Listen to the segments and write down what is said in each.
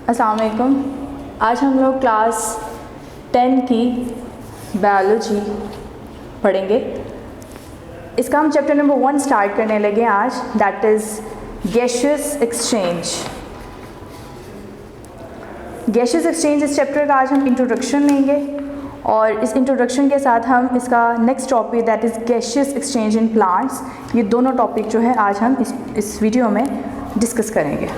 अस्सलाम वालेकुम। आज हम लोग क्लास 10 की बायोलॉजी पढ़ेंगे। इसका हम चैप्टर नंबर 1 स्टार्ट करने लगे आज, that is gaseous exchange. Gaseous exchange इस चैप्टर का आज हम इंट्रोडक्शन लेंगे और इस इंट्रोडक्शन के साथ हम इसका next topic that is gaseous exchange in plants, ये दोनों टॉपिक जो है आज हम इस वीडियो में डिस्कस करेंगे।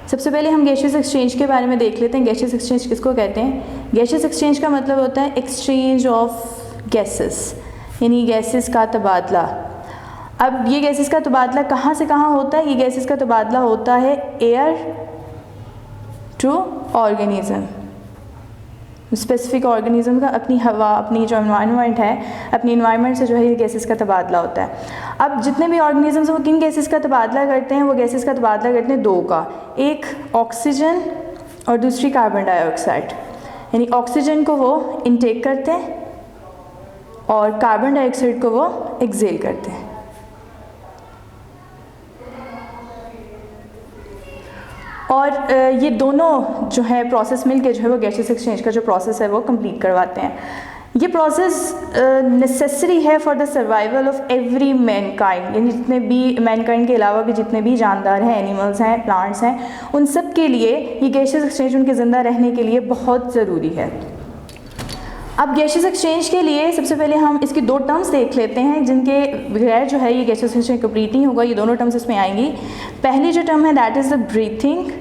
सबसे पहले हम गैसियस एक्सचेंज के बारे में देख लेते हैं। गैसियस एक्सचेंज किसको कहते हैं? गैसियस एक्सचेंज का मतलब होता है एक्सचेंज ऑफ गैसेस, यानी गैसेस का तबादला। अब ये गैसेस का तबादला कहाँ से कहाँ होता है? ये गैसेस का तबादला होता है air to organism, specific organism का अपनी हवा, अपनी जो इन्वायरमेंट है, अपनी इन्वायरमेंट से जो है ये गैसेस का तबादला होता है। अब जितने भी ऑर्गेनिज़म्स वो किन गैसेस का तबादला करते हैं? वो गैसेस का तबादला करते हैं दो का, एक ऑक्सीजन और दूसरी कार्बन डाइऑक्साइड। यानी ऑक्सीजन को वो इनटेक करते हैं और कार्बन डाइऑक्साइड को वो एक्सेल करते हैं। और ये दोनों जो है प्रोसेस मिलके जो है वो गैसियस एक्सचेंज का जो प्रोसेस है वो कंप्लीट करवाते हैं। ये प्रोसेस नेसेसरी है for the survival of every Mankind, यानी जितने भी मैनकाइंड के अलावा भी जितने भी जानदार हैं, एनिमल्स हैं, प्लांट्स हैं, उन सब के लिए ये गैसियस एक्सचेंज उनके ज़िंदा रहने के लिए बहुत ज़रूरी है। अब गैसियस एक्सचेंज के लिए सबसे पहले हम इसकी दो टर्म्स देख लेते हैं जिनके बगैर जो है ये गैसियस एक्सचेंज कंप्लीट नहीं होगा। ये दोनों टर्म्स इसमें आएंगी। पहली जो टर्म है that is the breathing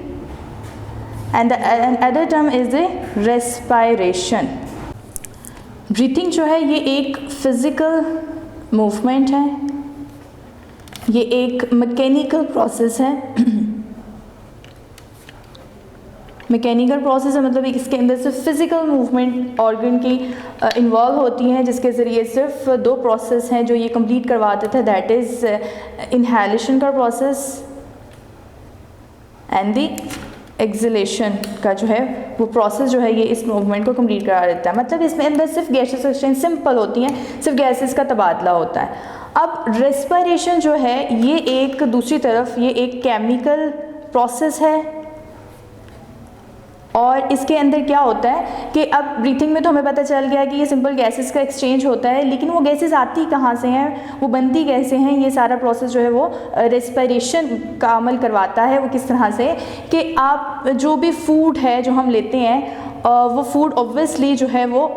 and the other term is the respiration. Breathing जो है ये एक फिज़िकल मूवमेंट है, ये एक मैकेनिकल प्रोसेस है। मैकेनिकल प्रोसेस है मतलब इसके अंदर सिर्फ फिज़िकल मूवमेंट ऑर्गन की इन्वॉल्व होती हैं, जिसके ज़रिए सिर्फ दो प्रोसेस हैं जो ये कंप्लीट करवाते थे, दैट इज़ इनहेलेशन का प्रोसेस एंड दी एक्सलेशन का जो है वो प्रोसेस जो है ये इस मूवमेंट को कंप्लीट करा देता है। मतलब इसमें अंदर सिर्फ गैसेस एक्सचेंज सिंपल होती हैं, सिर्फ गैसेस का तबादला होता है। अब रेस्पिरेशन जो है ये एक दूसरी तरफ ये एक केमिकल प्रोसेस है और इसके अंदर क्या होता है कि अब ब्रीथिंग में तो हमें पता चल गया कि ये सिंपल गैसेस का एक्सचेंज होता है, लेकिन वो गैसेस आती कहाँ से हैं, वो बनती कैसे हैं, ये सारा प्रोसेस जो है वो रेस्पिरेशन का अमल करवाता है। वो किस तरह से कि आप जो भी फूड है जो हम लेते हैं वो फूड ऑब्वियसली जो है वो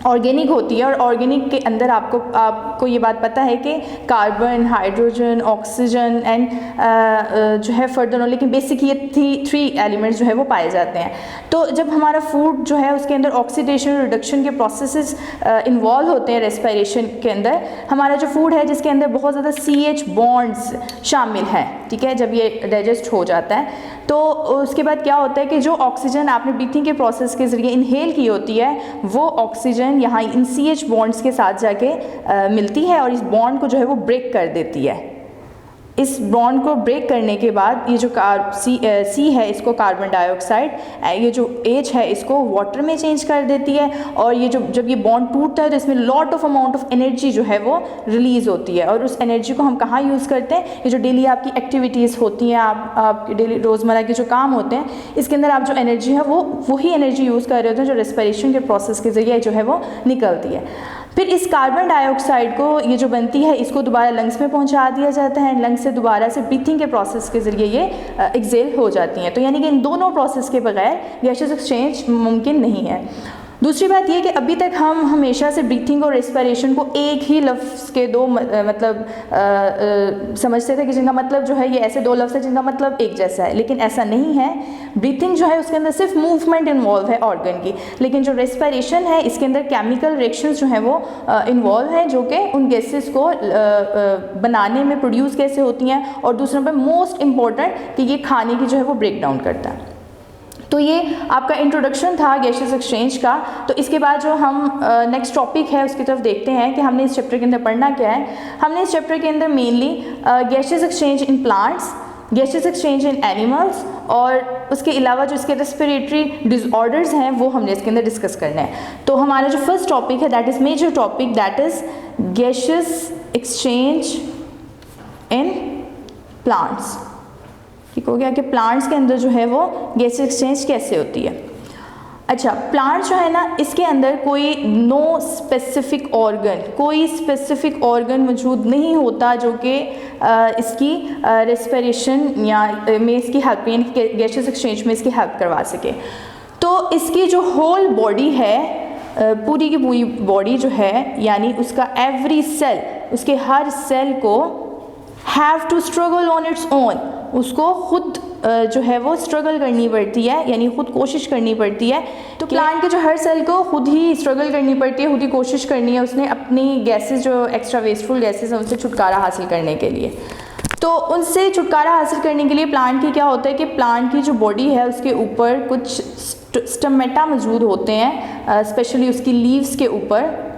ऑर्गेनिक होती है और ऑर्गेनिक के अंदर आपको ये बात पता है कि कार्बन, हाइड्रोजन, ऑक्सीजन एंड जो है फर्दर, लेकिन बेसिक ये थ्री एलिमेंट्स जो है वो पाए जाते हैं। तो जब हमारा फूड जो है उसके अंदर ऑक्सीडेशन और रिडक्शन के प्रोसेसेस इन्वॉल्व होते हैं रेस्पिरेशन के अंदर, हमारा जो फूड है जिसके अंदर बहुत ज़्यादा CH बॉन्ड्स शामिल हैं, ठीक है, जब ये डाइजेस्ट हो जाता है तो उसके बाद क्या होता है कि जो ऑक्सीजन आपने ब्रीथिंग के प्रोसेस के ज़रिए इनहेल की होती है वो ऑक्सीजन यहाँ इन CH बॉन्ड्स के साथ जाके मिलती है और इस बॉन्ड को जो है वो ब्रेक कर देती है। इस बॉन्ड को ब्रेक करने के बाद ये जो सी है इसको कार्बन डाइऑक्साइड, ये जो H है इसको वाटर में चेंज कर देती है और ये जब ये बॉन्ड टूटता है तो इसमें lot of amount of energy जो है वो रिलीज़ होती है और उस एनर्जी को हम कहाँ यूज़ करते हैं? ये जो डेली आपकी एक्टिविटीज़ होती हैं, आप डेली रोज़मर्रा के जो काम होते हैं, इसके अंदर आप जो एनर्जी है वो वही एनर्जी यूज़ कर रहे होते हैं जो रेस्पिरेशन के प्रोसेस के ज़रिए जो है वो निकलती है। फिर इस कार्बन डाइऑक्साइड को ये जो बनती है इसको दोबारा लंग्स में पहुंचा दिया जाता है, लंग्स से दोबारा से ब्रीथिंग के प्रोसेस के ज़रिए ये एक्सेल हो जाती हैं। तो यानी कि इन दोनों प्रोसेस के बगैर गैसियस एक्सचेंज मुमकिन नहीं है। दूसरी बात यह कि अभी तक हम हमेशा से ब्रीथिंग और रेस्पिरेशन को एक ही लफ्ज़ के दो मतलब समझते थे कि जिनका मतलब जो है ये ऐसे दो लफ्ज़ है जिनका मतलब एक जैसा है, लेकिन ऐसा नहीं है। ब्रीथिंग जो है उसके अंदर सिर्फ मूवमेंट इन्वॉल्व है ऑर्गन की, लेकिन जो रेस्पिरेशन है इसके अंदर केमिकल रिएक्शंस जो हैं वो इन्वॉल्व हैं जो कि उन गैसेस को बनाने में प्रोड्यूस कैसे होती हैं और दूसरे नंबर मोस्ट इम्पॉर्टेंट कि ये खाने की जो है वो ब्रेक डाउन करता है। तो ये आपका इंट्रोडक्शन था गैसियस एक्सचेंज का। तो इसके बाद जो हम नेक्स्ट टॉपिक है उसकी तरफ देखते हैं कि हमने इस चैप्टर के अंदर पढ़ना क्या है। हमने इस चैप्टर के अंदर mainly gaseous exchange in plants, gaseous exchange in animals और उसके अलावा जो इसके रेस्पिरेटरी डिसऑर्डर्स हैं वो हमने इसके अंदर डिस्कस करना है। तो हमारा जो फर्स्ट टॉपिक है that is major topic that is gaseous exchange in plants. ठीक हो गया कि प्लांट्स के अंदर जो है वो गैस एक्सचेंज कैसे होती है। अच्छा, प्लांट जो है ना, इसके अंदर कोई नो स्पेसिफिक ऑर्गन, कोई स्पेसिफिक ऑर्गन मौजूद नहीं होता जो कि इसकी रेस्पिरेशन या में इसकी हेल्प, यानी गैसेस एक्सचेंज में इसकी हेल्प करवा सके। तो इसकी जो होल बॉडी है, पूरी की पूरी बॉडी जो है, यानी उसका एवरी सेल, उसके हर सेल को have to struggle on its own, उसको खुद जो है वो स्ट्रगल करनी पड़ती है, यानी खुद कोशिश करनी पड़ती है। तो प्लांट के जो हर सेल को खुद ही स्ट्रगल करनी पड़ती है, खुद ही कोशिश करनी है उसने अपनी गैसेस, जो एक्स्ट्रा वेस्टफुल गैसेस हैं, उनसे छुटकारा हासिल करने के लिए। तो उनसे छुटकारा हासिल करने के लिए प्लांट की क्या होता है कि प्लांट की जो बॉडी है उसके ऊपर कुछ स्टमेटा मौजूद होते हैं, स्पेशली उसकी लीव्स के ऊपर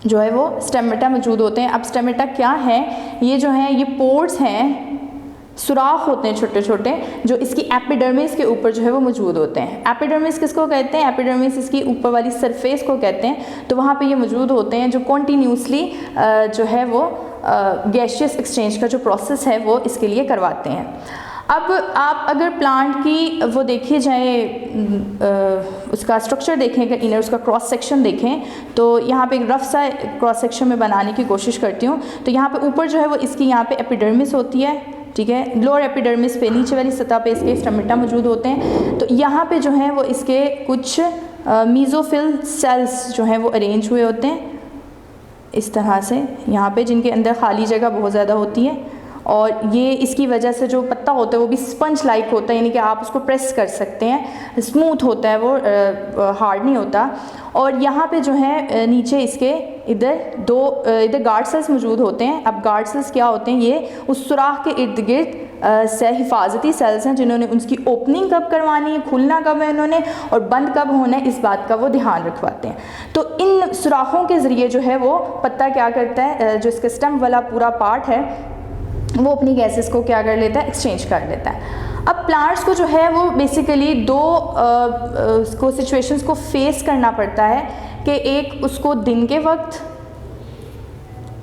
जो है वो स्टेमेटा मौजूद होते हैं। अब स्टेमेटा क्या है, ये जो हैं ये पोर्स हैं, सुराख होते हैं छोटे छोटे, जो इसकी एपिडर्मिस के ऊपर जो है वो मौजूद होते हैं। एपिडर्मिस किसको कहते हैं? एपिडर्मिस इसकी ऊपर वाली सरफेस को कहते हैं। तो वहाँ पे ये मौजूद होते हैं जो कॉन्टीन्यूसली जो है वो गैसियस एक्सचेंज का जो प्रोसेस है वो इसके लिए करवाते हैं। अब आप अगर प्लांट की वो देखिए जाए, उसका स्ट्रक्चर देखें, अगर इनर उसका क्रॉस सेक्शन देखें, तो यहाँ पे एक रफ सा क्रॉस सेक्शन में बनाने की कोशिश करती हूँ। तो यहाँ पे ऊपर जो है वो इसकी यहाँ पे एपिडर्मिस होती है, ठीक है, लोअर एपिडर्मिस पे, नीचे वाली सतह पे इसके स्टमेटा मौजूद होते हैं। तो यहाँ पे जो है वो इसके कुछ मीज़ोफिल सेल्स जो हैं वो अरेंज हुए होते हैं इस तरह से यहाँ पे, जिनके अंदर खाली जगह बहुत ज़्यादा होती है, और ये इसकी वजह से जो पत्ता होता है वो भी स्पंज लाइक होता है, यानी कि आप उसको प्रेस कर सकते हैं, स्मूथ होता है वो, हार्ड नहीं होता। और यहाँ पे जो है नीचे इसके इधर गार्ड सेल्स मौजूद होते हैं। अब गार्ड सेल्स क्या होते हैं? ये उस सुराख के इर्द गिर्द से हिफाजती सेल्स हैं, जिन्होंने उसकी ओपनिंग कब करवानी है, खुलना कब है उन्होंने, और बंद कब होना है, इस बात का वो ध्यान रखवाते हैं। तो इन सुराखों के ज़रिए जो है वो पत्ता क्या करता है, जो इसका स्टेम वाला पूरा पार्ट है वो अपनी गैसेस को क्या कर लेता है, एक्सचेंज कर लेता है। अब प्लांट्स को जो है वो बेसिकली दो उसको सिचुएशंस को फेस करना पड़ता है कि एक उसको दिन के वक्त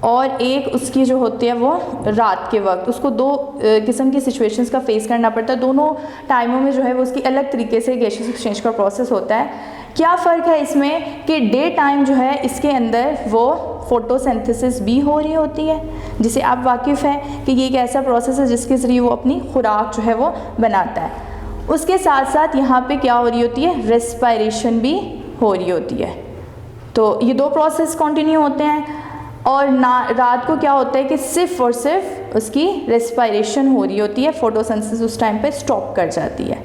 और एक उसकी जो होती है वो रात के वक्त, उसको दो किस्म की सिचुएशंस का फेस करना पड़ता है। दोनों टाइमों में जो है वो उसकी अलग तरीके से गैसेस एक्सचेंज का प्रोसेस होता है। क्या फ़र्क है इसमें कि डे टाइम जो है इसके अंदर वो फोटोसिंथेसिस भी हो रही होती है, जिसे आप वाकिफ़ हैं कि ये एक ऐसा प्रोसेस है जिसके ज़रिए वो अपनी खुराक जो है वो बनाता है। उसके साथ साथ यहाँ पे क्या हो रही होती है, रेस्पिरेशन भी हो रही होती है। तो ये दो प्रोसेस कंटिन्यू होते हैं। और रात को क्या होता है कि सिर्फ़ और सिर्फ उसकी रेस्पिरेशन हो रही होती है, फोटोसिंथेसिस उस टाइम पे स्टॉप कर जाती है,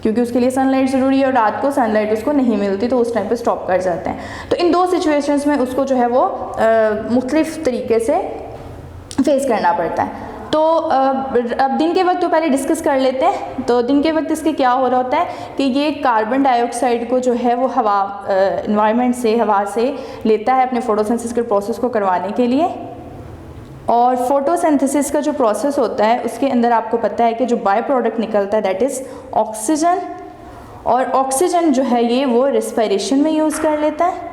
क्योंकि उसके लिए सनलाइट ज़रूरी है और रात को सनलाइट उसको नहीं मिलती, तो उस टाइम पे स्टॉप कर जाते हैं। तो इन दो सिचुएशंस में उसको जो है वो मुख्तलिफ तरीके से फेस करना पड़ता है। तो अब दिन के वक्त तो पहले डिस्कस कर लेते हैं। तो दिन के वक्त इसके क्या हो रहा होता है कि ये कार्बन डाइऑक्साइड को जो है वो हवा, एनवायरनमेंट से, हवा से लेता है अपने फोटोसिंथेसिस के प्रोसेस को करवाने के लिए। और फोटोसिंथेसिस का जो प्रोसेस होता है उसके अंदर आपको पता है कि जो बाय प्रोडक्ट निकलता है दैट इज़ ऑक्सीजन, और ऑक्सीजन जो है ये वो रेस्पिरेशन में यूज़ कर लेता है,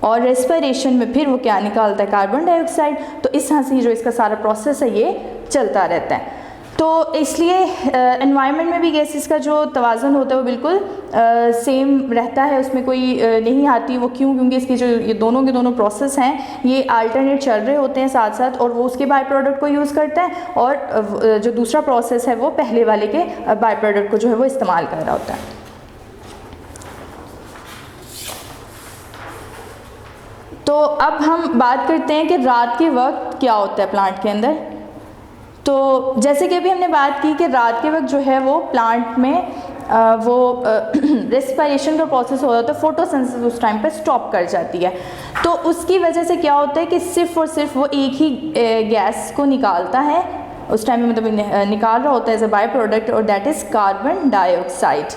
और रेस्पिरेशन में फिर वो क्या निकालता है, कार्बन डाइऑक्साइड। तो इस तरह से जो इसका सारा प्रोसेस है ये चलता रहता है। तो इसलिए एनवायरनमेंट में भी गैसेस का जो तवाज़ुन होता है वो बिल्कुल सेम रहता है, उसमें कोई नहीं आती। वो क्यों? क्योंकि इसकी जो ये दोनों के दोनों प्रोसेस हैं ये अल्टरनेट चल रहे होते हैं साथ साथ, और वो उसके बाय प्रोडक्ट को यूज़ करता है, और जो दूसरा प्रोसेस है वो पहले वाले के बाय प्रोडक्ट को जो है वो इस्तेमाल कर रहा होता है। तो अब हम बात करते हैं कि रात के वक्त क्या होता है प्लांट के अंदर। तो जैसे कि अभी हमने बात की कि रात के वक्त जो है वो प्लांट में वो रेस्पिरेशन का प्रोसेस हो रहा है, फोटोसिंथेसिस उस टाइम पे स्टॉप कर जाती है। तो उसकी वजह से क्या होता है कि सिर्फ़ और सिर्फ वो एक ही गैस को निकालता है उस टाइम में, मतलब निकाल रहा होता है एज ए बाय प्रोडक्ट, और दैट इज़ कार्बन डाइऑक्साइड।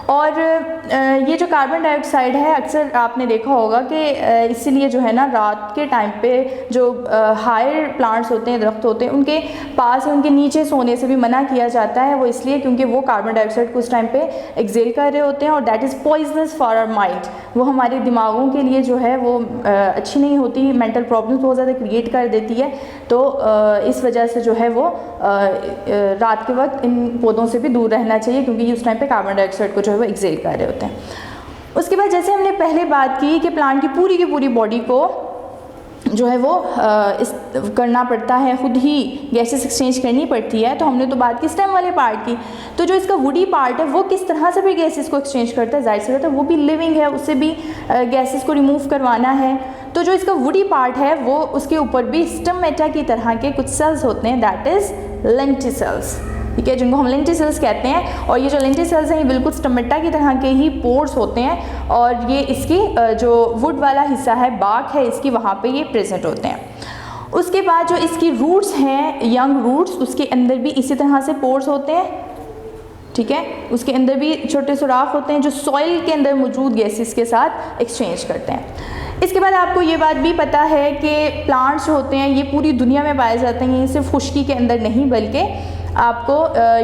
और ये जो कार्बन डाइऑक्साइड है अक्सर आपने देखा होगा कि इसीलिए जो है ना रात के टाइम पे जो हायर प्लांट्स होते हैं, दरख्त होते हैं, उनके पास या उनके नीचे सोने से भी मना किया जाता है। वो इसलिए क्योंकि वो कार्बन डाइऑक्साइड को उस टाइम पे एक्सेल कर रहे होते हैं और that is poisonous for our mind. वो हमारे दिमागों के लिए जो है वो अच्छी नहीं होती, मेंटल प्रॉब्लम्स बहुत ज़्यादा क्रिएट कर देती है। तो इस वजह से जो है वो रात के वक्त इन पौधों से भी दूर रहना चाहिए, क्योंकि उस टाइम पे कार्बन डाइऑक्साइड को जो है वो एक्सेल कर रहे होते हैं। उसके बाद जैसे हमने पहले बात की कि प्लांट की पूरी बॉडी को जो है वो करना पड़ता है, खुद ही गैसेस एक्सचेंज करनी पड़ती है। तो हमने तो बात की स्टेम वाले पार्ट की, तो जो इसका वुडी पार्ट है वो किस तरह से भी गैसेस को एक्सचेंज करता है, जाहिर सी बात है वो भी लिविंग है, उससे भी गैसेस को रिमूव करवाना है। तो जो इसका वुडी पार्ट है वो उसके ऊपर भी स्टमेटा की तरह के कुछ सेल्स होते हैं, दैट इज़ लेंटिसेल्स, ठीक है, जिनको हम लेंटिसेल्स कहते हैं। और ये जो लेंटिसेल्स हैं ये बिल्कुल स्टमेटा की तरह के ही पोर्स होते हैं और ये इसकी जो वुड वाला हिस्सा है, बाक है इसकी, वहाँ पे ये प्रेजेंट होते हैं। उसके बाद जो इसकी रूट्स हैं, यंग रूट्स, उसके अंदर भी इसी तरह से पोर्स होते हैं, ठीक है, उसके अंदर भी छोटे सुराख होते हैं जो सॉइल के अंदर मौजूद गैसेस के साथ एक्सचेंज करते हैं। इसके बाद आपको ये बात भी पता है कि प्लांट्स जो होते हैं ये पूरी दुनिया में पाए जाते हैं, ये सिर्फ खुश्की के अंदर नहीं बल्कि आपको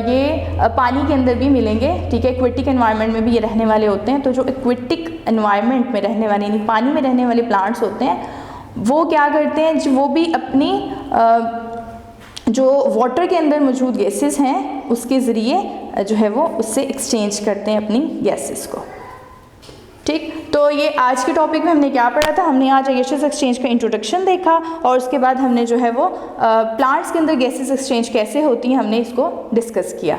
ये पानी के अंदर भी मिलेंगे, ठीक है, एक्वेटिक एनवायरनमेंट में भी ये रहने वाले होते हैं। तो जो एक्वेटिक एनवायरनमेंट में रहने वाले यानी पानी में रहने वाले प्लांट्स होते हैं वो क्या करते हैं, वो भी अपनी जो वाटर के अंदर मौजूद गैसेस हैं उसके ज़रिए जो है वो उससे एक्सचेंज करते हैं अपनी गैसेस को, ठीक। तो ये आज के टॉपिक में हमने क्या पढ़ा था, हमने आज गैसेस एक्सचेंज का इंट्रोडक्शन देखा और उसके बाद हमने जो है वो प्लांट्स के अंदर गैसेस एक्सचेंज कैसे होती हैं हमने इसको डिस्कस किया।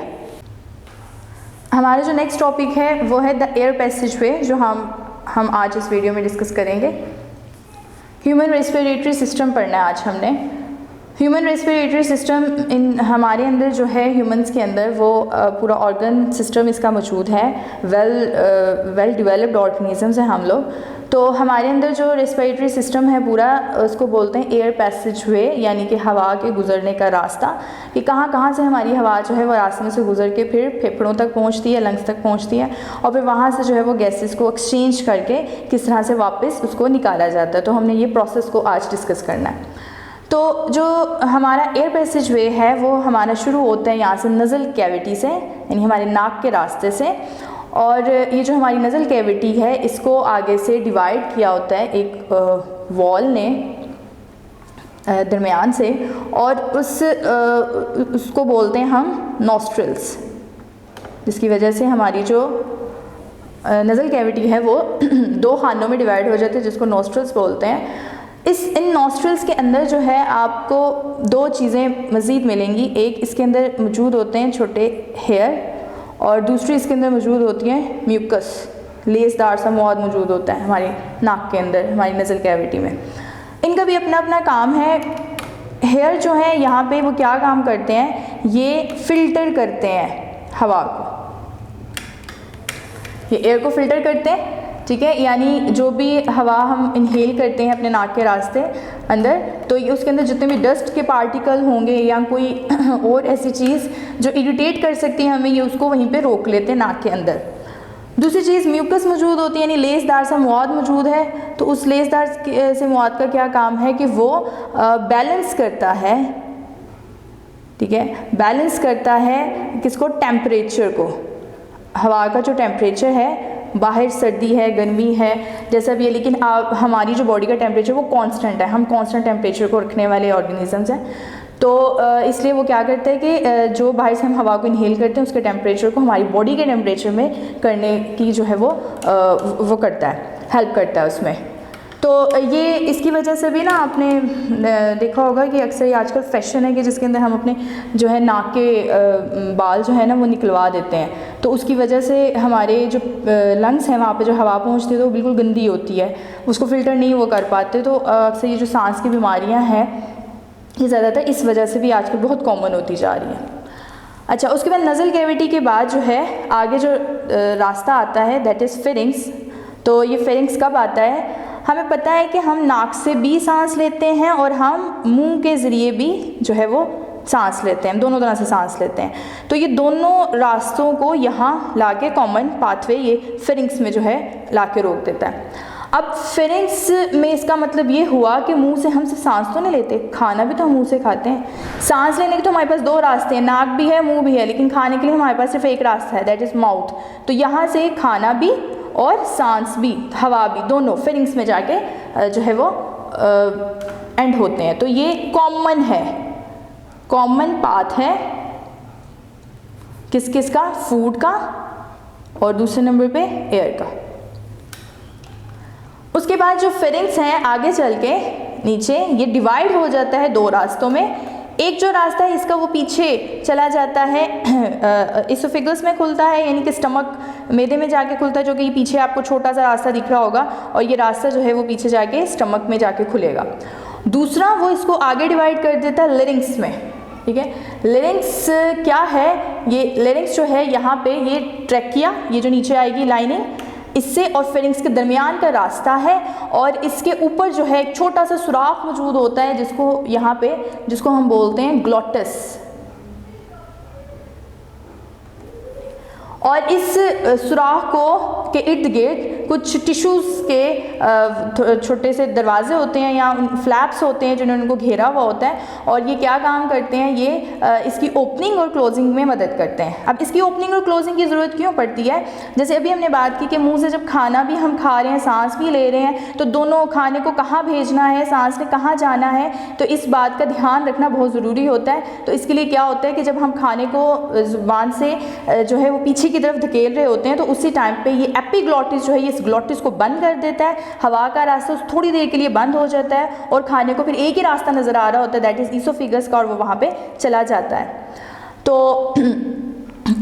हमारा जो नेक्स्ट टॉपिक है वो है द एयर पैसेज वे, जो हम आज इस वीडियो में डिस्कस करेंगे। ह्यूमन रेस्पिरेटरी सिस्टम पढ़ना है आज हमने। ह्यूमन रेस्पिरेटरी सिस्टम इन हमारे अंदर जो है, ह्यूमंस के अंदर वो पूरा ऑर्गन सिस्टम इसका मौजूद है, वेल डेवलप्ड ऑर्गेनिजम्स हैं हम लोग। तो हमारे अंदर जो रेस्पिरेटरी सिस्टम है पूरा, उसको बोलते हैं एयर पैसेज वे, यानी कि हवा के गुजरने का रास्ता, कि कहाँ कहाँ से हमारी हवा जो है वो रास्ते में से गुजर के फिर फेफड़ों तक पहुँचती है, लंग्स तक पहुँचती है और फिर वहाँ से जो है वो गैसेस को एक्सचेंज करके किस तरह से वापस उसको निकाला जाता है। तो हमने ये प्रोसेस को आज डिस्कस करना है। तो जो हमारा एयर पैसेज वे है वो हमारा शुरू होता है यहाँ से नज़ल कैविटी से, यानी हमारे नाक के रास्ते से, और ये जो हमारी नज़ल कैविटी है इसको आगे से डिवाइड किया होता है एक वॉल ने दरमियान से, और उसको बोलते हैं हम नॉस्ट्रिल्स, जिसकी वजह से हमारी जो नज़ल कैविटी है वो दो खानों में डिवाइड हो जाती है, जिसको नॉस्ट्रिल्स बोलते हैं। इन नॉस्ट्रिल्स के अंदर जो है आपको दो चीज़ें मज़ीद मिलेंगी, एक इसके अंदर मौजूद होते हैं छोटे हेयर और दूसरी इसके अंदर मौजूद होती है म्यूकस, लेसदार सा मौद मौजूद होता है हमारे नाक के अंदर, हमारी नज़ल कैविटी में। इनका भी अपना अपना काम है। हेयर जो है यहाँ पे वो क्या काम करते हैं, ये फ़िल्टर करते हैं हवा को, ये एयर को फ़िल्टर करते हैं, ठीक है, यानी जो भी हवा हम इनहेल करते हैं अपने नाक के रास्ते अंदर, तो ये उसके अंदर जितने भी डस्ट के पार्टिकल होंगे या कोई और ऐसी चीज़ जो इरिटेट कर सकती है हमें, ये उसको वहीं पे रोक लेते हैं नाक के अंदर। दूसरी चीज़ म्यूकस मौजूद होती है, यानी लेसदार सा मौद मौजूद है। तो उस लेसदार से मौद का क्या काम है कि वो बैलेंस करता है, ठीक है, बैलेंस करता है किसको, टेम्परेचर को, हवा का जो टेम्परेचर है, बाहर सर्दी है गर्मी है जैसा भी है, लेकिन हमारी जो बॉडी का टेम्परेचर वो कांस्टेंट है, हम कांस्टेंट टेम्परेचर को रखने वाले ऑर्गेनिजम्स हैं। तो इसलिए वो क्या करते हैं कि जो बाहर से हम हवा को इनहेल करते हैं उसके टेम्परेचर को हमारी बॉडी के टेम्परेचर में करने की जो है वो करता है, हेल्प करता है उसमें। तो ये इसकी वजह से भी ना आपने देखा होगा कि अक्सर ये आजकल फैशन है कि जिसके अंदर हम अपने जो है नाक के बाल जो है ना वो निकलवा देते हैं, तो उसकी वजह से हमारे जो लंग्स हैं वहाँ पे जो हवा पहुँचती है तो वो बिल्कुल गंदी होती है, उसको फ़िल्टर नहीं वो कर पाते। तो अक्सर ये जो सांस की बीमारियाँ हैं ये ज़्यादातर इस वजह से भी आजकल बहुत कॉमन होती जा रही हैं। अच्छा, उसके बाद नज़ल कैविटी के बाद जो है आगे जो रास्ता आता है दैट इज़ फेरिंग्स। तो ये फेरिंग्स कब आता है, हमें पता है कि हम नाक से भी सांस लेते हैं और हम मुंह के ज़रिए भी जो है वो सांस लेते हैं, दोनों तरह से सांस लेते हैं। तो ये दोनों रास्तों को यहाँ लाके कॉमन पाथवे ये फेरिंग्स में जो है लाके रोक देता है। अब फेरिंग्स में इसका मतलब ये हुआ कि मुंह से हम सिर्फ सांस तो नहीं लेते, खाना भी तो हम मुंह से खाते हैं। सांस लेने के तो हमारे पास दो रास्ते हैं, नाक भी है मुंह भी है, लेकिन खाने के लिए हमारे पास सिर्फ एक रास्ता है, दैट इज़ माउथ। तो यहाँ से खाना भी और सांस भी, हवा भी, दोनों फेरिंग्स में जाके जो है वो एंड होते हैं। तो ये कॉमन है, कॉमन पाथ है किस किस का, फूड का और दूसरे नंबर पे एयर का। उसके बाद जो फेरिंग्स हैं आगे चल के नीचे ये डिवाइड हो जाता है दो रास्तों में। एक जो रास्ता है इसका वो पीछे चला जाता है, इसोफेगस में खुलता है, यानी कि स्टमक मैदे में जाके खुलता है, जो कि ये पीछे आपको छोटा सा रास्ता दिख रहा होगा, और ये रास्ता जो है वो पीछे जाके स्टमक में जाके खुलेगा। दूसरा वो इसको आगे डिवाइड कर देता है लेरिंग्स में, ठीक है। लेरिंग्स क्या है, ये लेरिंग्स जो है यहाँ पे ये ट्रैकिया, ये जो नीचे आएगी लाइनिंग, इससे और फेरिंग्स के दरमियान का रास्ता है, और इसके ऊपर जो है एक छोटा सा सुराख मौजूद होता है जिसको यहाँ पे, जिसको हम बोलते हैं ग्लॉटिस। और इस सुराख को के इर्द गिर्द कुछ टिश्यूज़ के छोटे से दरवाजे होते हैं या फ्लैप्स होते हैं जिन्होंने उनको घेरा हुआ होता है, और ये क्या काम करते हैं, ये इसकी ओपनिंग और क्लोजिंग में मदद करते हैं। अब इसकी ओपनिंग और क्लोजिंग की ज़रूरत क्यों पड़ती है, जैसे अभी हमने बात की कि मुंह से जब खाना भी हम खा रहे हैं, सांस भी ले रहे हैं, तो दोनों खाने को कहाँ भेजना है, सांस ने कहाँ जाना है, तो इस बात का ध्यान रखना बहुत ज़रूरी होता है। तो इसके लिए क्या होता है कि जब हम खाने को ज़ुबान से जो है वो पीछे की तरफ धकेल रहे होते हैं, तो उसी टाइम पे ये एपिग्लॉटिस जो है ये इस ग्लॉटिस को बंद कर देता है, हवा का रास्ता थोड़ी देर के लिए बंद हो जाता है, और खाने को फिर एक ही रास्ता नज़र आ रहा होता है, दैट इज़ ईसोफेगस का, और वो वहाँ पे चला जाता है। तो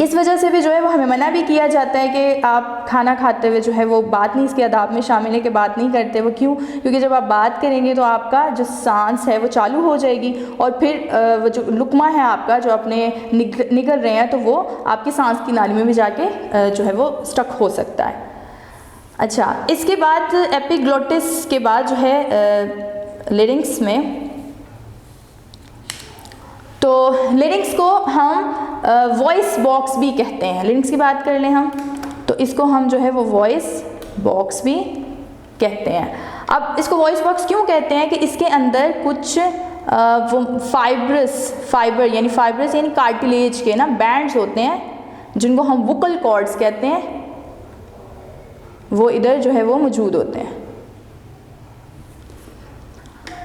इस वजह से भी जो है वो हमें मना भी किया जाता है कि आप खाना खाते हुए जो है वो बात नहीं, इसके आदाब में शामिल है कि बात नहीं करते। वो क्यों, क्योंकि जब आप बात करेंगे तो आपका जो सांस है वो चालू हो जाएगी, और फिर वो जो लुकमा है आपका जो अपने निगल रहे हैं, तो वो आपकी सांस की नाली में भी जाके जो है वो स्टक हो सकता है। अच्छा, इसके बाद एपिग्लॉटिस के बाद जो है लेरिंग्स में, तो लेरिंग्स को हम वॉइस बॉक्स भी कहते हैं। लेरिंग्स की बात कर लें हम, तो इसको हम जो है वो वॉइस बॉक्स भी कहते हैं। अब इसको वॉइस बॉक्स क्यों कहते हैं कि इसके अंदर कुछ वो फाइबर यानी कार्टिलेज के ना बैंड्स होते हैं, जिनको हम वोकल कॉर्ड्स कहते हैं, वो इधर जो है वो मौजूद होते हैं।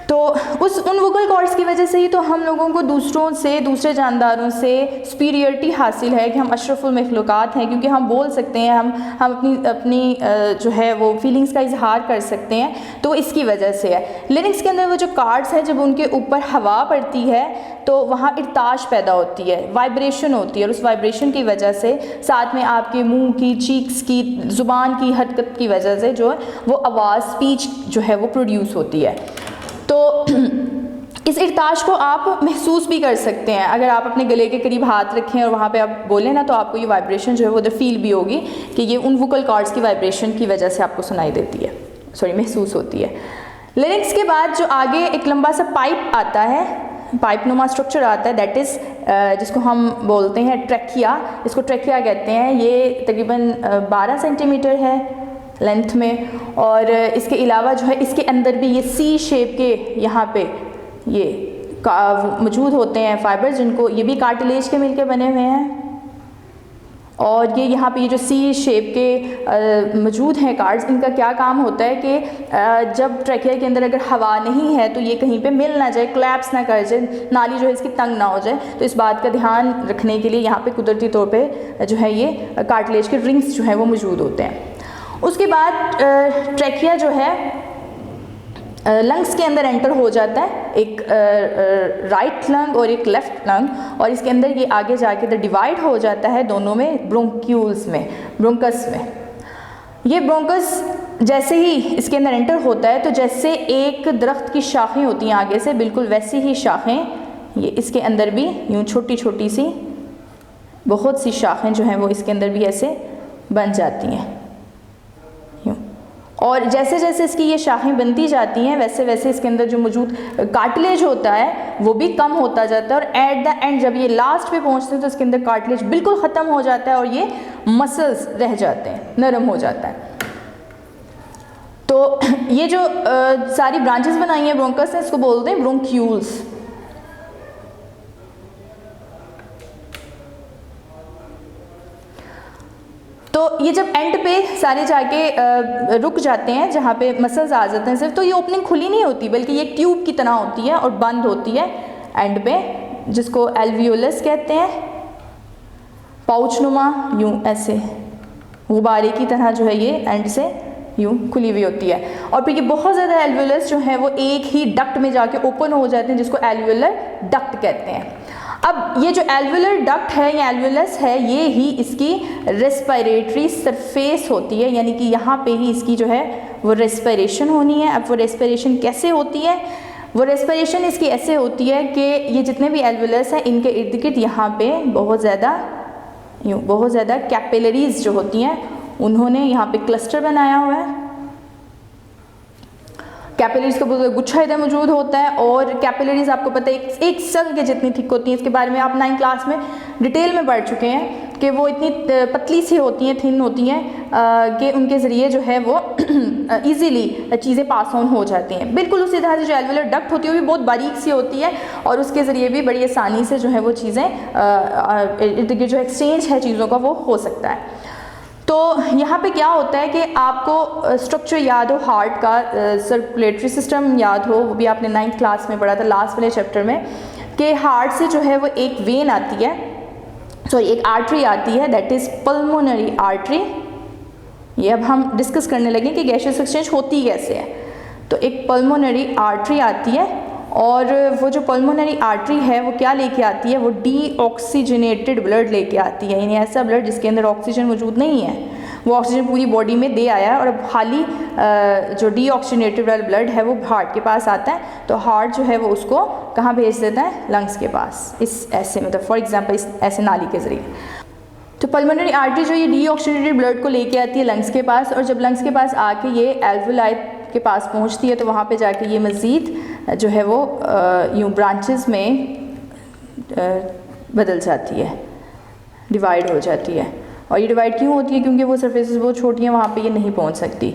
तो उन वोकल कॉर्ड्स की वजह से ही तो हम लोगों को दूसरों से, दूसरे जानदारों से सुपीरियरिटी हासिल है कि हम अशरफुल मखलूक़ात हैं, क्योंकि हम बोल सकते हैं, हम अपनी जो है वो फीलिंग्स का इजहार कर सकते हैं, तो इसकी वजह से है। लिरिक्स के अंदर वो जो कार्ड्स हैं, जब उनके ऊपर हवा पड़ती है तो वहाँ इर्ताश पैदा होती है, वाइब्रेशन होती है, और उस वाइब्रेशन की वजह से साथ में आपके मुंह की, चीक्स की, ज़ुबान की हरकत की वजह से जो है वो आवाज़, स्पीच जो है वो प्रोड्यूस होती है। तो इस इर्ताश को आप महसूस भी कर सकते हैं, अगर आप अपने गले के करीब हाथ रखें और वहाँ पे आप बोलें ना, तो आपको ये वाइब्रेशन जो है वो उधर फील भी होगी कि ये उन वोकल कॉर्ड्स की वाइब्रेशन की वजह से आपको सुनाई देती है, महसूस होती है। लिरिक्स के बाद जो आगे एक लंबा सा पाइप आता है, पाइप नुमा स्ट्रक्चर आता है, दैट इज़ जिसको हम बोलते हैं ट्रैकिया, इसको ट्रैकिया कहते हैं। ये तकरीबन 12 सेंटीमीटर है लेंथ में, और इसके अलावा जो है इसके अंदर भी ये सी शेप के यहाँ पे ये मौजूद होते हैं फाइबर्स, जिनको ये भी कार्टिलेज के मिलके बने हुए हैं, और ये यहाँ पे ये जो सी शेप के मौजूद हैं कार्ड्स, इनका क्या काम होता है कि जब ट्रैकिया के अंदर अगर हवा नहीं है तो ये कहीं पे मिल ना जाए, कोलैप्स ना कर जाए, नाली जो है इसकी तंग ना हो जाए, तो इस बात का ध्यान रखने के लिए यहाँ पे कुदरती तौर पे जो है ये कार्टिलेज के रिंग्स जो हैं वो मौजूद होते हैं। उसके बाद ट्रैकिया जो है लंग्स के अंदर एंटर हो जाता है, एक राइट लंग और एक लेफ़्ट लंग, और इसके अंदर ये आगे जाके इधर डिवाइड हो जाता है दोनों में, ब्रोंक्यूल्स में, ब्रोंकस में। ये ब्रोंकस जैसे ही इसके अंदर एंटर होता है, तो जैसे एक दरख्त की शाखें होती हैं आगे से, बिल्कुल वैसी ही शाखें ये इसके अंदर भी यूँ छोटी छोटी सी बहुत सी शाखें जो हैं वो इसके अंदर भी ऐसे बन जाती हैं यूँ, और जैसे जैसे इसकी ये शाखें बनती जाती हैं वैसे वैसे इसके अंदर जो मौजूद कार्टिलेज होता है वो भी कम होता जाता है, और एट द एंड जब ये लास्ट पे पहुंचते हैं तो इसके अंदर कार्टिलेज बिल्कुल ख़त्म हो जाता है और ये मसल्स रह जाते हैं, नरम हो जाता है। तो ये जो सारी ब्रांचेस बनाई हैं ब्रोंकस ने, इसको बोलते हैं ब्रोंक्यूल्स। तो ये जब एंड पे सारे जाके रुक जाते हैं, जहाँ पे मसल्स आ जाते हैं सिर्फ, तो ये ओपनिंग खुली नहीं होती बल्कि ये एक ट्यूब की तरह होती है और बंद होती है एंड पे, जिसको एल्वियोलस कहते हैं। पाउच नुमा यूँ ऐसे गुब्बारे की तरह जो है ये एंड से यूँ खुली हुई होती है, और फिर ये बहुत ज़्यादा एल्वियोलस जो है वो एक ही डक्ट में जाके ओपन हो जाते हैं, जिसको एल्वियोलर डक्ट कहते हैं। अब ये जो एल्वियोलर डक्ट है या एल्वियोलस है, ये ही इसकी रेस्पिरेटरी सरफेस होती है, यानी कि यहाँ पे ही इसकी जो है वो रेस्पिरेशन होनी है। अब वो रेस्पिरेशन कैसे होती है? वो रेस्पिरेशन इसकी ऐसे होती है कि ये जितने भी एल्वियोलस हैं इनके इर्द गिर्द यहाँ पे बहुत ज़्यादा कैपिलरीज जो होती हैं उन्होंने यहाँ पे क्लस्टर बनाया हुआ है। कैपिलरीज का बहुत गुच्छा इधर मौजूद होता है, और कैपिलरीज आपको पता है एक सेल के जितनी थिक होती हैं। इसके बारे में आप 9th क्लास में डिटेल में पढ़ चुके हैं कि वो इतनी पतली सी होती हैं, थिन होती हैं कि उनके ज़रिए जो है वो इजीली चीज़ें पास ऑन हो जाती हैं। बिल्कुल उसी तरह से जो एल्वियोलर डक्ट होती है वो भी बहुत बारीक सी होती है और उसके ज़रिए भी बड़ी आसानी से जो है वो चीज़ें इर्द गिर्द जो एक्सचेंज है चीज़ों का वो हो सकता है। तो यहाँ पे क्या होता है कि आपको स्ट्रक्चर याद हो हार्ट का, सर्कुलेटरी सिस्टम याद हो, वो भी आपने 9th क्लास में पढ़ा था लास्ट वाले चैप्टर में, कि हार्ट से जो है वो एक वेन आती है, एक आर्टरी आती है, दैट इज़ पल्मोनरी आर्टरी। ये अब हम डिस्कस करने लगे कि गैसियस एक्सचेंज होती कैसे है। तो एक पल्मोनरी आर्टरी आती है, और वो जो पल्मोनरी आर्टरी है वो क्या लेके आती है? वो डीऑक्सीजनेटेड ब्लड लेके आती है, यानी ऐसा ब्लड जिसके अंदर ऑक्सीजन मौजूद नहीं है, वो ऑक्सीजन पूरी बॉडी में दे आया है, और अब खाली जो डीऑक्सीजनेटेड वाला ब्लड है वो हार्ट के पास आता है। तो हार्ट जो है वो उसको कहाँ भेज देता है? लंग्स के पास, इस ऐसे मतलब फॉर एग्जांपल इस ऐसे नाली के ज़रिए। तो पल्मोनरी आर्टरी जो ये डीऑक्सीजनेटेड ब्लड को लेके आती है लंग्स के पास, और जब लंग्स के पास आके ये एल्वियोलाई के पास पहुंचती है तो वहाँ पे जाके ये मज़ीद जो है वो यूँ ब्रांचेस में बदल जाती है, डिवाइड हो जाती है। और ये डिवाइड क्यों होती है? क्योंकि वो सरफेसेस बहुत छोटी हैं, वहाँ पे ये नहीं पहुँच सकती।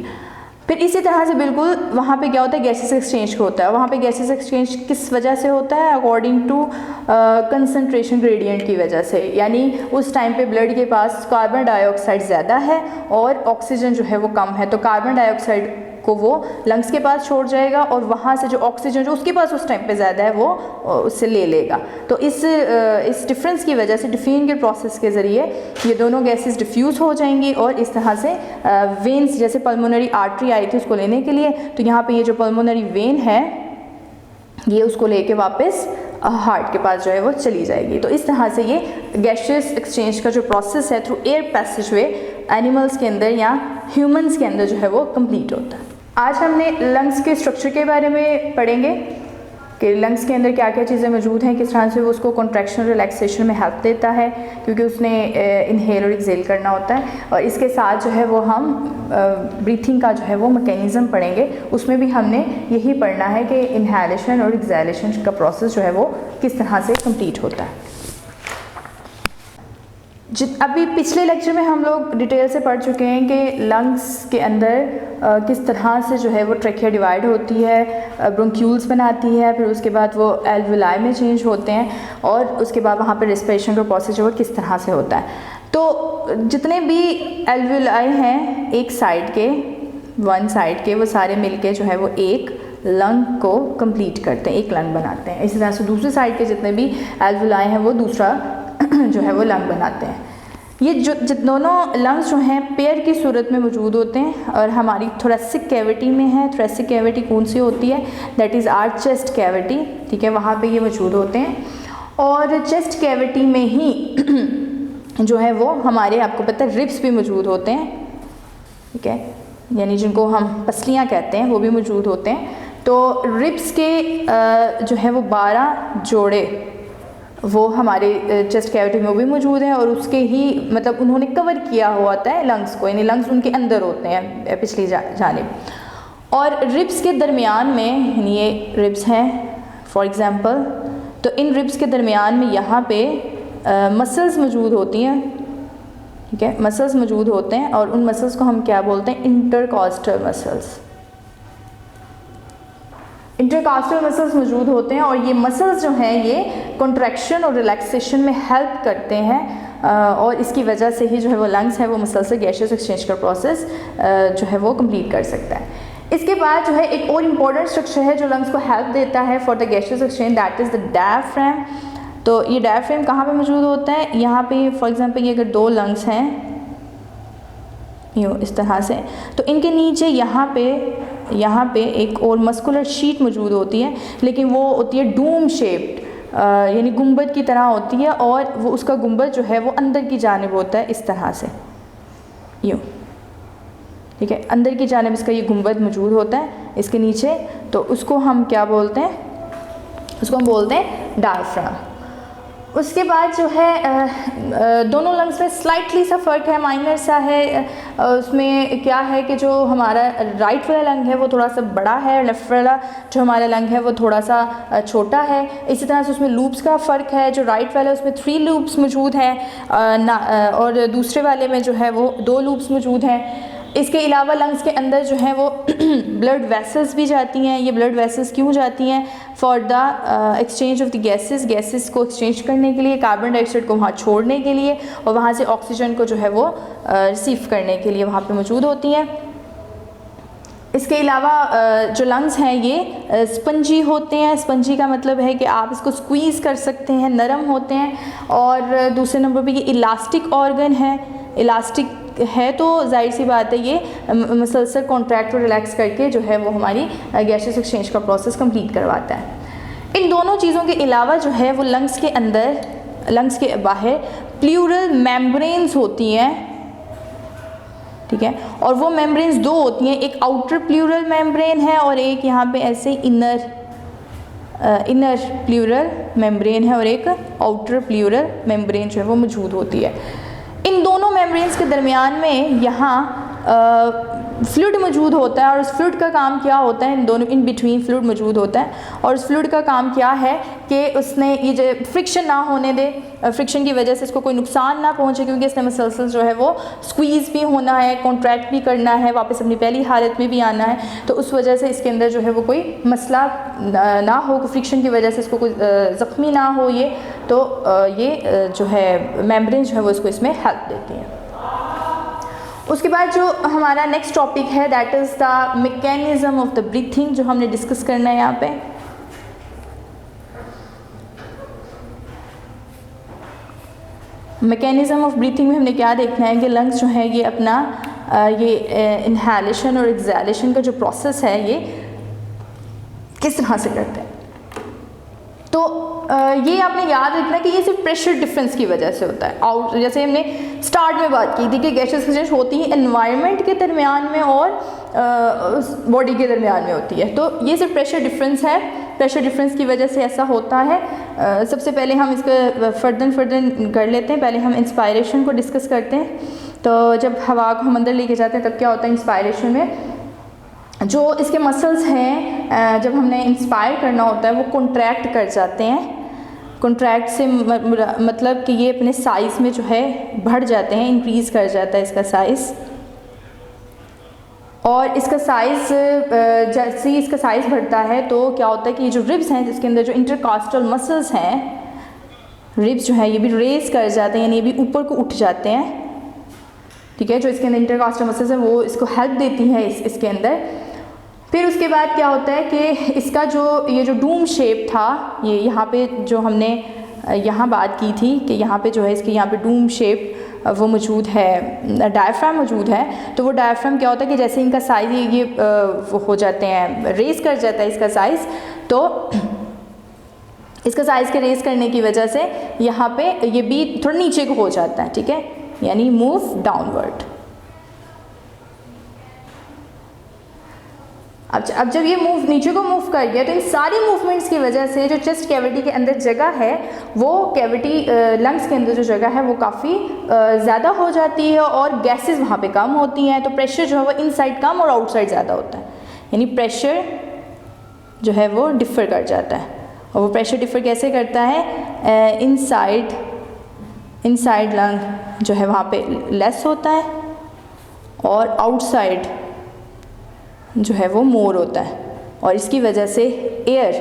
फिर इसी तरह से बिल्कुल वहाँ पे क्या होता है? गैसेस एक्सचेंज होता है। वहाँ पे गैसेस एक्सचेंज किस वजह से होता है? अकॉर्डिंग टू कंसनट्रेशन ग्रेडियंट की वजह से, यानी उस टाइम पे ब्लड के पास कार्बन डाइऑक्साइड ज़्यादा है और ऑक्सीजन जो है वो कम है, तो कार्बन डाइऑक्साइड को वो लंग्स के पास छोड़ जाएगा और वहाँ से जो ऑक्सीजन जो उसके पास उस टाइम पे ज़्यादा है वो उससे ले लेगा। तो इस डिफरेंस की वजह से डिफ्यूजन के प्रोसेस के ज़रिए ये दोनों गैसेस डिफ्यूज़ हो जाएंगी, और इस तरह से वेन्स, जैसे पल्मोनरी आर्टरी आई थी उसको लेने के लिए, तो यहाँ पे ये जो पल्मोनरी वेन है ये उसको लेके वापस हार्ट के पास जो है वो चली जाएगी। तो इस तरह से ये गैसियस एक्सचेंज का जो प्रोसेस है थ्रू एयर पैसेजवे एनिमल्स के अंदर या ह्यूमंस के अंदर जो है वो कंप्लीट होता है। आज हमने लंग्स के स्ट्रक्चर के बारे में पढ़ेंगे कि लंग्स के अंदर क्या क्या चीज़ें मौजूद हैं, किस तरह से वो उसको कॉन्ट्रैक्शन रिलैक्सेशन में हेल्प देता है, क्योंकि उसने इनहेल और एक्सेल करना होता है। और इसके साथ जो है वो हम ब्रीथिंग का जो है वो मैकेनिज़्म पढ़ेंगे, उसमें भी हमने यही पढ़ना है कि इनहेलेशन और एक्सेलेशन का प्रोसेस जो है वो किस तरह से कंप्लीट होता है। अभी पिछले लेक्चर में हम लोग डिटेल से पढ़ चुके हैं कि लंग्स के अंदर किस तरह से जो है वो ट्रेकिया डिवाइड होती है, ब्रोंक्यूल्स बनाती है, फिर उसके बाद वो एल्वियोलाई में चेंज होते हैं, और उसके बाद वहाँ पर रेस्पिरेशन का प्रोसेस जो है किस तरह से होता है। तो जितने भी एल्वियोलाई हैं एक साइड के, वन साइड के, वो सारे मिलके जो है वो एक लंग को कंप्लीट करते हैं, एक लंग बनाते हैं। इसी तरह से दूसरे साइड के जितने भी एल्वियोलाई हैं वो दूसरा जो है वो लंग बनाते हैं। ये जो दोनों लंग्स जो हैं पेयर की सूरत में मौजूद होते हैं, और हमारी थोरेसिक कैविटी में है। थोरेसिक कैविटी कौन सी होती है? That is our chest cavity, ठीक है, वहाँ पे ये मौजूद होते हैं। और चेस्ट कैविटी में ही जो है वो हमारे, आपको पता है, रिब्स भी मौजूद होते हैं, ठीक है, यानी जिनको हम पसलियाँ कहते हैं वो भी मौजूद होते हैं। तो रिब्स के जो है वो 12 जोड़े वो हमारे चेस्ट कैविटी में भी मौजूद हैं और उसके ही मतलब उन्होंने कवर किया हुआ होता है लंग्स को, यानी लंग्स उनके अंदर होते हैं पिछली जानिब। और रिब्स के दरमियान में, यानी ये रिब्स हैं फॉर एग्ज़ाम्पल, तो इन रिब्स के दरमियान में यहाँ पे मसल्स मौजूद होती हैं, ठीक है, मसल्स मौजूद होते हैं और उन मसल्स को हम क्या बोलते हैं, इंटरकॉस्टल मसल्स। इंटरकॉस्टल मसल्स मौजूद होते हैं और ये मसल्स जो हैं ये कॉन्ट्रैक्शन और रिलैक्सेशन में हेल्प करते हैं और इसकी वजह से ही जो है वो लंग्स है वो मसल से गैसेस एक्सचेंज का प्रोसेस जो है वो कंप्लीट कर सकता है। इसके बाद जो है एक और इम्पॉर्टेंट स्ट्रक्चर है जो लंग्स को हेल्प देता है for the gases exchange, that is the diaphragm. तो ये डायफ्राम कहाँ पे मौजूद होता है, यहाँ पे फॉर एग्जांपल ये अगर दो लंग्स हैं यूँ इस तरह से, तो इनके नीचे यहाँ पे एक और मस्कुलर शीट मौजूद होती है, लेकिन वो होती है डूम शेप्ड, यानी गुंबद की तरह होती है और वो उसका गुंबद जो है वो अंदर की जानिब होता है इस तरह से यूँ, ठीक है, अंदर की जानिब इसका ये गुंबद मौजूद होता है इसके नीचे। तो उसको हम क्या बोलते हैं, उसको हम बोलते हैं डायफ्राम। उसके बाद जो है दोनों लंग्स में स्लाइटली सा फ़र्क है, माइनर सा है। उसमें क्या है कि जो हमारा राइट वाला लंग है वो थोड़ा सा बड़ा है, लेफ़्ट वाला जो हमारा लंग है वो थोड़ा सा छोटा है। इसी तरह से उसमें लूप्स का फ़र्क है, जो राइट वाला है उसमें 3 लूप्स मौजूद हैं और दूसरे वाले में जो है वो 2 लूप्स मौजूद हैं। इसके अलावा लंग्स के अंदर जो है वो ब्लड वेसल्स भी जाती हैं। ये ब्लड वेसल्स क्यों जाती हैं, for the exchange of the gases को एक्सचेंज करने के लिए, कार्बन डाइऑक्साइड को वहाँ छोड़ने के लिए और वहाँ से ऑक्सीजन को जो है वो रिसीव करने के लिए वहाँ पे मौजूद होती हैं। इसके अलावा जो लंग्स हैं ये स्पंजी होते हैं। स्पंजी का मतलब है कि आप इसको स्क्वीज़ कर सकते हैं, नरम होते हैं। और दूसरे नंबर पे ये इलास्टिक ऑर्गन है, इलास्टिक है तो जाहिर सी बात है ये मसलसल कॉन्ट्रैक्ट और रिलैक्स करके जो है वो हमारी गैसेस एक्सचेंज का प्रोसेस कंप्लीट करवाता है। इन दोनों चीज़ों के अलावा जो है वो लंग्स के अंदर, लंग्स के बाहर प्लूरल मेम्ब्रेन्स होती हैं, ठीक है, और वो मेम्ब्रेन्स 2 होती हैं, एक आउटर प्लूरल मेम्ब्रेन है और एक यहाँ पे ऐसे इनर प्लूरल मेम्ब्रेन है और एक आउटर प्लूरल मेम्ब्रेन जो है वो मौजूद होती है। इन दोनों मेम्ब्रेन्स के दरमियान में यहाँ फ्लूइड मौजूद होता है और उस फ्लूइड का काम क्या होता है, इन दोनों इन बिटवीन फ्लूइड मौजूद होता है और उस फ्लूइड का काम क्या है कि उसने ये जो फ्रिक्शन ना होने दे, फ्रिक्शन की वजह से इसको कोई नुकसान ना पहुंचे, क्योंकि इसने मसल्स जो है वो स्क्वीज़ भी होना है, कॉन्ट्रैक्ट भी करना है, वापस अपनी पहली हालत में भी आना है। तो उस वजह से इसके अंदर जो है वो कोई मसला ना हो, फ्रिक्शन की वजह से इसको कोई ज़ख्मी ना हो ये, तो ये जो है मेम्ब्रेन जो है वो इसको इसमें हेल्प देती हैं। उसके बाद जो हमारा नेक्स्ट टॉपिक है that is the mechanism of the breathing, जो हमने डिस्कस करना है यहाँ पे। मैकेनिज़्म ऑफ ब्रीथिंग में हमने क्या देखना है कि लंग्स जो है ये अपना ये इनहेलेशन और एक्सहेलेशन का जो प्रोसेस है ये किस तरह से करते हैं। तो ये आपने याद रखना कि ये सिर्फ प्रेशर डिफरेंस की वजह से होता है। आउट जैसे हमने स्टार्ट में बात की थी कि गैसेस एक्सचेंज होती है एनवायरनमेंट के दरमियान में और बॉडी के दरमियान में होती है, तो ये सिर्फ प्रेशर डिफरेंस है। प्रेशर डिफरेंस की वजह से ऐसा होता है। सबसे पहले हम इसका फर्दर कर लेते हैं। पहले हम इंस्पायरेशन को डिस्कस करते हैं। तो जब हवा को हम अंदर लेके जाते हैं तब क्या होता है इंस्पायरेशन में, जो इसके मसल्स हैं जब हमने इंस्पायर करना होता है वो कॉन्ट्रैक्ट कर जाते हैं। कॉन्ट्रैक्ट से मतलब कि ये अपने साइज़ में जो है बढ़ जाते हैं, इंक्रीज़ कर जाता है इसका साइज़। और इसका साइज़ जैसे ही इसका साइज़ बढ़ता है तो क्या होता है कि ये जो रिब्स हैं जिसके अंदर जो इंटरकॉस्टल मसल्स हैं, रिब्स जो है ये भी रेज कर जाते हैं, यानी ये भी ऊपर को उठ जाते हैं, ठीक है। जो इसके अंदर इंटरकॉस्टल मसल्स हैं वो इसको हेल्प देती हैं इसके अंदर। फिर उसके बाद क्या होता है कि इसका जो ये जो डूम शेप था, ये यहाँ पे जो हमने यहाँ बात की थी कि यहाँ पे जो है इसके यहाँ पे डूम शेप वो मौजूद है, डायफ्राम मौजूद है। तो वो डायफ्राम क्या होता है कि जैसे इनका साइज़ ये वो हो जाते हैं, रेस कर जाता है इसका साइज़, तो इसका साइज़ के रेस करने की वजह से यहाँ पे ये भी थोड़ा नीचे को हो जाता है, ठीक है, यानी मूव डाउनवर्ड। अब जब ये नीचे को मूव कर गया तो इन सारी मूवमेंट्स की वजह से जो चेस्ट कैविटी के अंदर जगह है, वो कैविटी लंग्स के अंदर जो जगह है वो काफ़ी ज़्यादा हो जाती है और गैसेस वहाँ पे कम होती हैं। तो प्रेशर जो है वो इनसाइड कम और आउटसाइड ज़्यादा होता है, यानी प्रेशर जो है वो डिफ़र कर जाता है। और वो प्रेशर डिफ़र कैसे करता है, इनसाइड लंग जो है वहाँ पे लेस होता है और आउटसाइड जो है वो मोर होता है, और इसकी वजह से एयर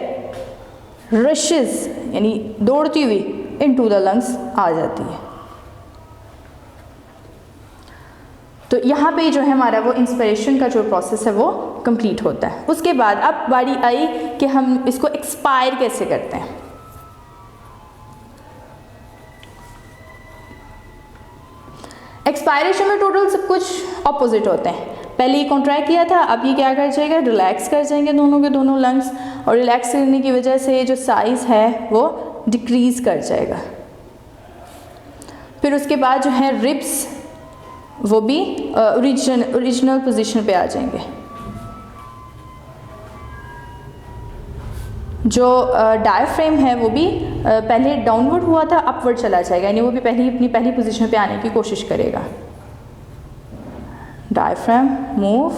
रशेस यानी दौड़ती हुई इनटू द लंग्स आ जाती है। तो यहाँ पे जो है हमारा वो इंस्पिरेशन का जो प्रोसेस है वो कंप्लीट होता है। उसके बाद अब बारी आई कि हम इसको एक्सपायर कैसे करते हैं। एक्सपायरेशन में टोटल सब कुछ ऑपोजिट होते हैं। पहले ये कॉन्ट्रैक्ट किया था, अब ये क्या कर जाएगा, रिलैक्स कर जाएंगे दोनों के दोनों लंग्स, और रिलैक्स करने की वजह से जो साइज़ है वो डिक्रीज़ कर जाएगा। फिर उसके बाद जो है रिब्स वो भी ओरिजिनल पोजीशन पे आ जाएंगे। जो डायफ्रेम है वो भी पहले डाउनवर्ड हुआ था, अपवर्ड चला जाएगा, यानी वो भी अपनी पहली पोजीशन पे आने की कोशिश करेगा। डायफ्राम मूव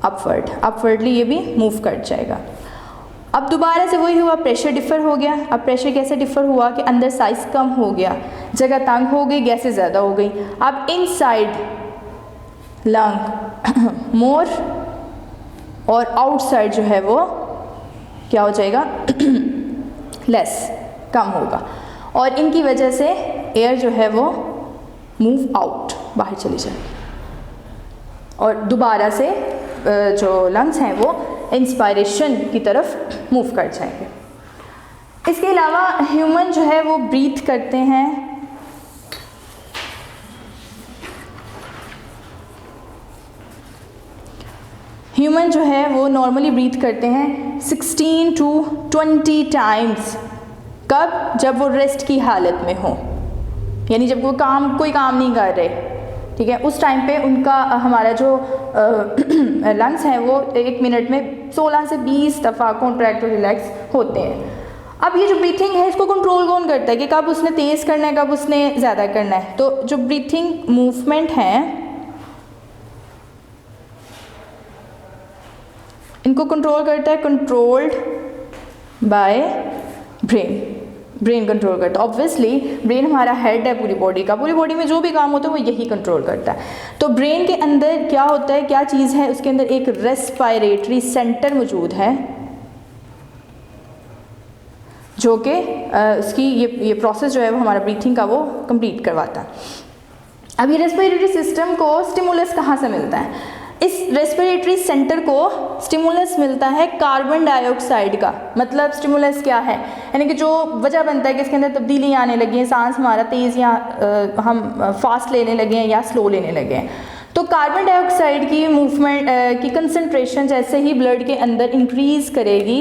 अपवर्डली ये भी मूव कर जाएगा। अब दोबारा से वही हुआ, प्रेशर डिफ़र हो गया। अब प्रेशर कैसे डिफ़र हुआ कि अंदर साइज़ कम हो गया, जगह तंग हो गई, गैसें ज़्यादा हो गई। अब इनसाइड लंग मोर और आउटसाइड जो है वो क्या हो जाएगा, लेस, कम होगा, और इनकी वजह से एयर जो है वो मूव आउट, बाहर चली जाएगी, और दोबारा से जो लंग्स हैं वो इंस्पायरेशन की तरफ मूव कर जाएंगे। इसके अलावा ह्यूमन जो है वो ब्रीथ करते हैं ह्यूमन जो है वो नॉर्मली ब्रीथ करते हैं 16 to 20 टाइम्स। कब? जब वो रेस्ट की हालत में हो, यानी जब वो कोई काम नहीं कर रहे, ठीक है, उस टाइम पे उनका हमारा जो लंग्स हैं वो 1 मिनट में 16 से 20 दफ़ा कॉन्ट्रैक्ट और रिलैक्स होते हैं। अब ये जो ब्रीथिंग है इसको कंट्रोल कौन करता है कि कब उसने तेज़ करना है, कब उसने ज़्यादा करना है। तो जो ब्रीथिंग मूवमेंट हैं इनको कंट्रोल करता है, कंट्रोल्ड बाय ब्रेन कंट्रोल करता है। ऑब्वियसली ब्रेन हमारा हेड है पूरी बॉडी का, पूरी बॉडी में जो भी काम होता है वो यही कंट्रोल करता है। तो ब्रेन के अंदर क्या होता है, क्या चीज़ है, उसके अंदर एक रेस्पिरेटरी सेंटर मौजूद है जो कि उसकी ये प्रोसेस जो है वो हमारा ब्रीथिंग का वो कंप्लीट करवाता है। अब ये रेस्पिरेटरी सिस्टम को स्टिमुलस कहाँ से मिलता है? इस रेस्पिरेटरी सेंटर को स्टिमुलस मिलता है कार्बन डाइऑक्साइड का। मतलब स्टिमुलस क्या है, यानी कि जो वजह बनता है कि इसके अंदर तब्दीली आने लगी है, सांस हमारा तेज़ या हम फास्ट लेने लगे हैं या स्लो लेने लगे हैं। तो कार्बन डाइऑक्साइड की मूवमेंट की कंसंट्रेशन जैसे ही ब्लड के अंदर इंक्रीज़ करेगी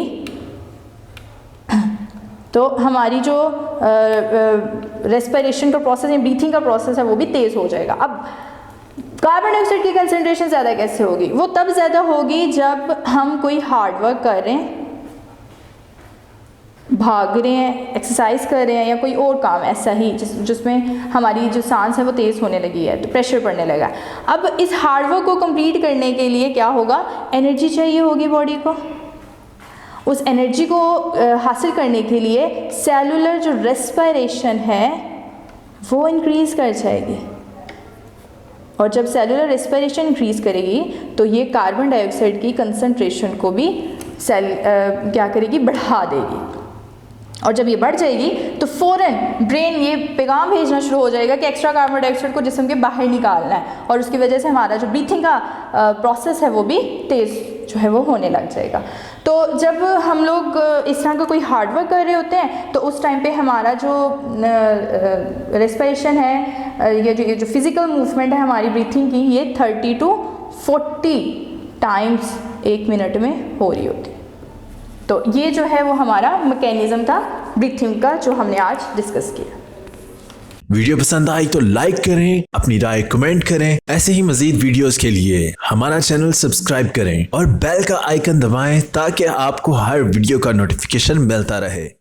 तो हमारी जो रेस्पिरेशन का प्रोसेस या ब्रीथिंग का प्रोसेस है वो भी तेज़ हो जाएगा। अब कार्बन डाइऑक्साइड की कंसंट्रेशन ज़्यादा कैसे होगी? वो तब ज़्यादा होगी जब हम कोई हार्ड वर्क कर रहे हैं, भाग रहे हैं, एक्सरसाइज कर रहे हैं या कोई और काम ऐसा ही जिसमें हमारी जो सांस है वो तेज़ होने लगी है, तो प्रेशर पड़ने लगा। अब इस हार्ड वर्क को कंप्लीट करने के लिए क्या होगा, एनर्जी चाहिए होगी बॉडी को। उस एनर्जी को हासिल करने के लिए सेलुलर जो रेस्पिरेशन है वो इंक्रीज़ कर जाएगी, और जब सेलुलर रेस्पिरेशन इंक्रीज़ करेगी तो ये कार्बन डाइऑक्साइड की कंसंट्रेशन को भी क्या करेगी, बढ़ा देगी। और जब ये बढ़ जाएगी तो फ़ौरन ब्रेन ये पैगाम भेजना शुरू हो जाएगा कि एक्स्ट्रा कार्बन डाइऑक्साइड को जिस्म के बाहर निकालना है, और उसकी वजह से हमारा जो ब्रीथिंग का प्रोसेस है वो भी तेज़ जो है वो होने लग जाएगा। तो जब हम लोग इस तरह का कोई हार्ड वर्क कर रहे होते हैं तो उस टाइम पे हमारा जो रेस्पिरेशन है, ये जो फिज़िकल मूवमेंट है हमारी ब्रीथिंग की, ये 30 to 40 टाइम्स 1 मिनट में हो रही होती है। तो ये जो है वो हमारा मैकेनिज़्म था ब्रीथिंग का जो हमने आज डिस्कस किया। वीडियो पसंद आई तो लाइक करें, अपनी राय कमेंट करें। ऐसे ही मजीद वीडियोस के लिए हमारा चैनल सब्सक्राइब करें और बेल का आइकन दबाएं ताकि आपको हर वीडियो का नोटिफिकेशन मिलता रहे।